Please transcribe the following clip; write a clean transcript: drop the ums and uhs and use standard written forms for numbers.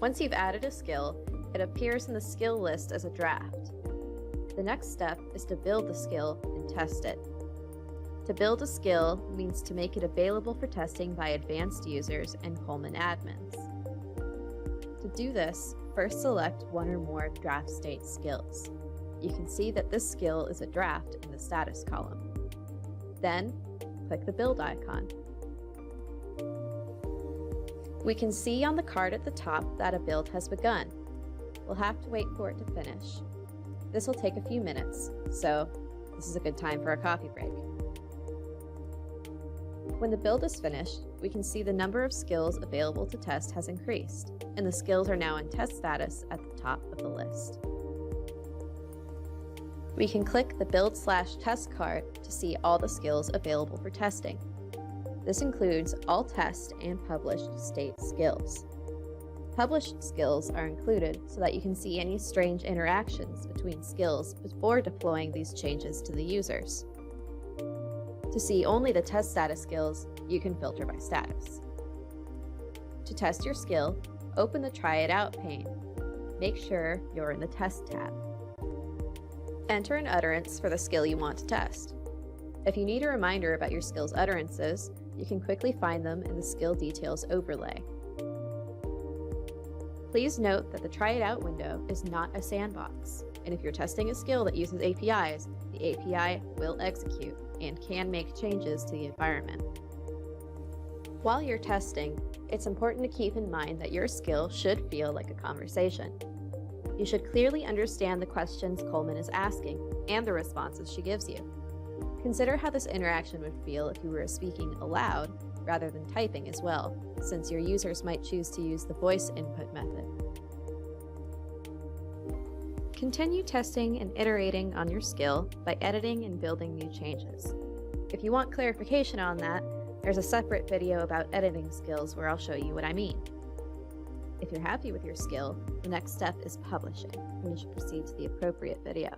Once you've added a skill, it appears in the skill list as a draft. The next step is to build the skill and test it. To build a skill means to make it available for testing by advanced users and Coleman admins. To do this, first select one or more draft state skills. You can see that this skill is a draft in the status column. Then, click the build icon. We can see on the card at the top that a build has begun. We'll have to wait for it to finish. This will take a few minutes, so this is a good time for a coffee break. When the build is finished, we can see the number of skills available to test has increased, and the skills are now in test status at the top of the list. We can click the Build/Test card to see all the skills available for testing. This includes all test and published state skills. Published skills are included so that you can see any strange interactions between skills before deploying these changes to the users. To see only the test status skills, you can filter by status. To test your skill, open the Try It Out pane. Make sure you're in the Test tab. Enter an utterance for the skill you want to test. If you need a reminder about your skill's utterances, you can quickly find them in the Skill Details overlay. Please note that the Try It Out window is not a sandbox, and if you're testing a skill that uses APIs, the API will execute and can make changes to the environment. While you're testing, it's important to keep in mind that your skill should feel like a conversation. You should clearly understand the questions Coleman is asking and the responses she gives you. Consider how this interaction would feel if you were speaking aloud rather than typing as well, since your users might choose to use the voice input method. Continue testing and iterating on your skill by editing and building new changes. If you want clarification on that, there's a separate video about editing skills where I'll show you what I mean. If you're happy with your skill, the next step is publishing, and you should proceed to the appropriate video.